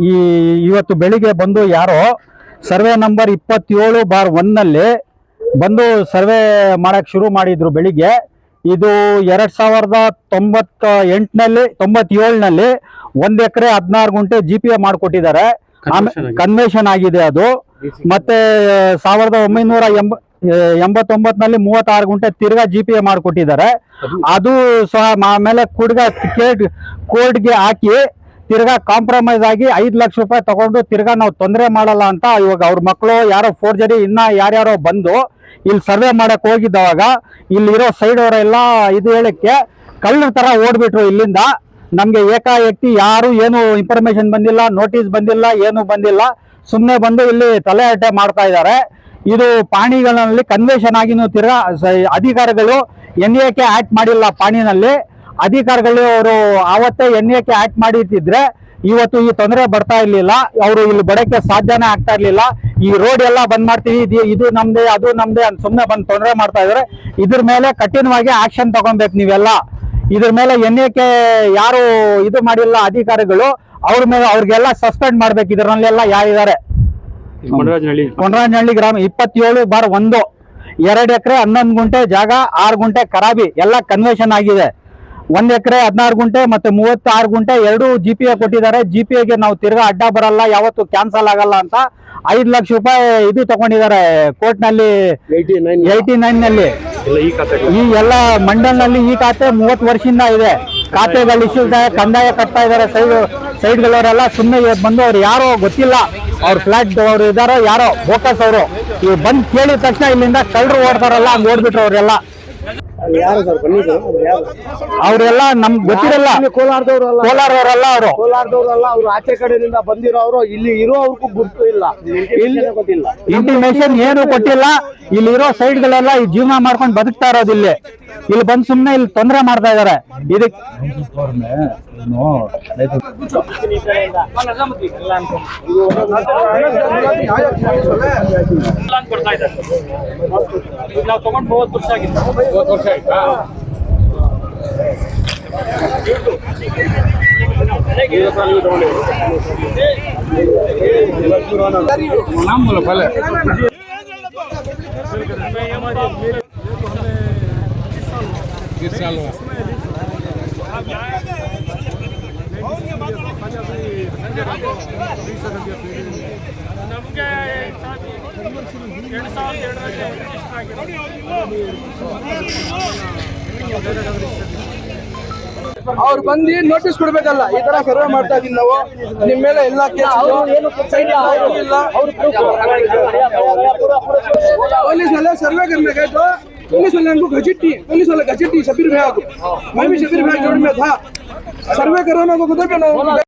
ಈ ಇವತ್ತು ಬೆಳಿಗ್ಗೆ ಬಂದು ಯಾರೋ ಸರ್ವೆ ನಂಬರ್ 27/1 ಬಂದು ಸರ್ವೆ ಮಾಡಕ್ ಶುರು ಮಾಡಿದ್ರು ಬೆಳಿಗ್ಗೆ. ಇದು 2098ನಲ್ಲಿ 1 ಎಕರೆ 16 ಗುಂಟೆ GPA ಮಾಡಿಕೊಟ್ಟಿದ್ದಾರೆ. ಕನ್ವೇಷನ್ ಆಗಿದೆ ಅದು. ಮತ್ತೆ 1989ನಲ್ಲಿ 36 ಗುಂಟೆ ತಿರ್ಗಾ GPA ಮಾಡಿಕೊಟ್ಟಿದ್ದಾರೆ. ಅದು ಸಹ ಆಮೇಲೆ ಕೋರ್ಟ್ಗೆ ಹಾಕಿ ತಿರ್ಗಾ ಕಾಂಪ್ರಮೈಸ್ ಆಗಿ 5 ಲಕ್ಷ ರೂಪಾಯಿ ತಗೊಂಡು ತಿರ್ಗಾ ನಾವು ತೊಂದರೆ ಮಾಡಲ್ಲ ಅಂತ ಇವಾಗ ಅವ್ರ ಮಕ್ಕಳು ಯಾರೋ ಫೋರ್ಜರಿ ಇನ್ನ ಯಾರ್ಯಾರೋ ಬಂದು ಇಲ್ಲಿ ಸರ್ವೆ ಮಾಡಕ್ ಹೋಗಿದ್ದವಾಗ ಇಲ್ಲಿರೋ ಸೈಡ್ ಅವರೆಲ್ಲ ಇದು ಹೇಳಕ್ಕೆ ಕಳ್ಳರ ತರ ಓಡ್ಬಿಟ್ರು ಇಲ್ಲಿಂದ. ನಮ್ಗೆ ಏಕಾಏಕಿ ಯಾರು ಏನು ಇನ್ಫಾರ್ಮೇಶನ್ ಬಂದಿಲ್ಲ, ನೋಟಿಸ್ ಬಂದಿಲ್ಲ, ಏನು ಬಂದಿಲ್ಲ. ಸುಮ್ಮನೆ ಬಂದು ಇಲ್ಲಿ ತಲೆ ಅಡ್ಡೆ ಮಾಡ್ತಾ ಇದ್ದಾರೆ. ಇದು ಪಾಣಿಗಳಲ್ಲಿ ಕನ್ವೇಷನ್ ಆಗಿನೂ ತಿರ್ಗಾ ಅಧಿಕಾರಿಗಳು NAK ಆಕ್ಟ್ ಮಾಡಿಲ್ಲ. ಪಾಣಿನಲ್ಲಿ ಅಧಿಕಾರಿಗಳು ಅವರು ಆವತ್ತೇ NAK ಆಕ್ಟ್ ಮಾಡಿದ್ರೆ ಇವತ್ತು ಈ ತೊಂದರೆ ಬರ್ತಾ ಇರ್ಲಿಲ್ಲ. ಅವರು ಇಲ್ಲಿ ಬಡಕ್ಕೆ ಸಾಧ್ಯನೇ ಆಗ್ತಾ ಇರ್ಲಿಲ್ಲ. ಈ ರೋಡ್ ಎಲ್ಲ ಬಂದ್ ಮಾಡ್ತೀವಿ, ಇದು ನಮ್ದೇ ಅದು ನಮ್ದೇ ಅಂತ ಸುಮ್ಮನೆ ಬಂದು ತೊಂದರೆ ಮಾಡ್ತಾ ಇದಾರೆ. ಇದ್ರ ಮೇಲೆ ಕಠಿಣವಾಗಿ ಆಕ್ಷನ್ ತಗೊಬೇಕು ನೀವೆಲ್ಲ. ಇದ್ರ ಮೇಲೆ NAK ಯಾರು ಇದು ಮಾಡಿಲ್ಲ ಅಧಿಕಾರಿಗಳು ಅವ್ರ ಮೇಲೆ ಅವ್ರಿಗೆಲ್ಲ ಸಸ್ಪೆಂಡ್ ಮಾಡ್ಬೇಕು. ಇದರಲ್ಲೆಲ್ಲ ಯಾರಿದ್ದಾರೆ ಕೊಂಡರಾಜನಹಳ್ಳಿ ಗ್ರಾಮ 27/1 2 ಎಕರೆ 11 ಗುಂಟೆ ಜಾಗ 6 ಗುಂಟೆ ಖರಾಬಿ ಎಲ್ಲ ಕನ್ವೇಷನ್ ಆಗಿದೆ. 1 ಎಕರೆ 16 ಗುಂಟೆ ಮತ್ತೆ 36 ಗುಂಟೆ 2 GPA ಕೊಟ್ಟಿದ್ದಾರೆ. GPAಗೆ ನಾವು ತಿರ್ಗಾ ಅಡ್ಡ ಬರಲ್ಲ, ಯಾವತ್ತು ಕ್ಯಾನ್ಸಲ್ ಆಗಲ್ಲ ಅಂತ 5 ಲಕ್ಷ ರೂಪಾಯಿ ಇದು ತಗೊಂಡಿದ್ದಾರೆ ಕೋರ್ಟ್ ನಲ್ಲಿ 89ನಲ್ಲಿ. ಈ ಎಲ್ಲ ಮಂಡಲ್ನಲ್ಲಿ ಈ ಖಾತೆ 30 ವರ್ಷದಿಂದ ಇದೆ. ಖಾತೆಗಳು ಇಶ್ಯೂಸ್ ಕಂದಾಯ ಕಟ್ತಾ ಇದಾರೆ. ಸೈಡ್ಗಳವರೆಲ್ಲ ಸುಮ್ಮನೆ ಬಂದು ಅವ್ರು ಯಾರೋ ಗೊತ್ತಿಲ್ಲ, ಅವ್ರ ಫ್ಲಾಟ್ ಅವ್ರು ಇದಾರೋ ಯಾರೋ ಬೋಕಸ್ ಅವರು ಇವ್ ಬಂದ್ ಕೇಳಿದ ತಕ್ಷಣ ಇಲ್ಲಿಂದ ಕಳ್ಳರು ಓಡ್ತಾರಲ್ಲ ಹಂಗ್ ಓಡ್ಬಿಟ್ರು ಅವರೆಲ್ಲ. ಅವರೆಲ್ಲ ನಮ್ಗೆ ಗೊತ್ತಿರಲ್ಲ, ಕೋಲಾರದವರಲ್ಲ ಅವರು. ಅವ್ರು ಆಚೆ ಕಡೆಯಿಂದ ಬಂದಿರೋರು, ಇಲ್ಲಿ ಇರೋರ್ಗೂ ಗುರ್ತು ಇಲ್ಲ, ಇಂಟಿಮೇಷನ್ ಏನು ಕೊಟ್ಟಿಲ್ಲ. ಇಲ್ಲಿ ಇರೋ ಸೈಡ್ಗಳೆಲ್ಲ ಈ ಜೀವನ ಮಾಡ್ಕೊಂಡು ಬದುಕ್ತಾ ಇರೋದು ಇಲ್ಲಿ ಬಂದು ಸುಮ್ನೆ ಇಲ್ಲಿ ತೊಂದರೆ ಮಾಡ್ತಾ ಇದಾರೆ. ಇದಕ್ಕೆ ನಾವು ತಗೊಂಡು 30 ವರ್ಷ ಆಗಿತ್ತು. 30 ವರ್ಷ ಆಯ್ತಾ? ಅವ್ರು ಬಂದು ನೋಟಿಸ್ ಕೊಡ್ಬೇಕಲ್ಲ, ಈ ತರ ಸರ್ವೆ ಮಾಡ್ತಾ ಇದೀವಿ ನಾವು, ನಿಮ್ ಮೇಲೆ ಎಲ್ಲ पुलिस वाले सर्वे करने गए तो पुलिस वाले हमको गजटी शबीर भाई मैं भी शबीर भाई जोड़ में था। सर्वे कराना को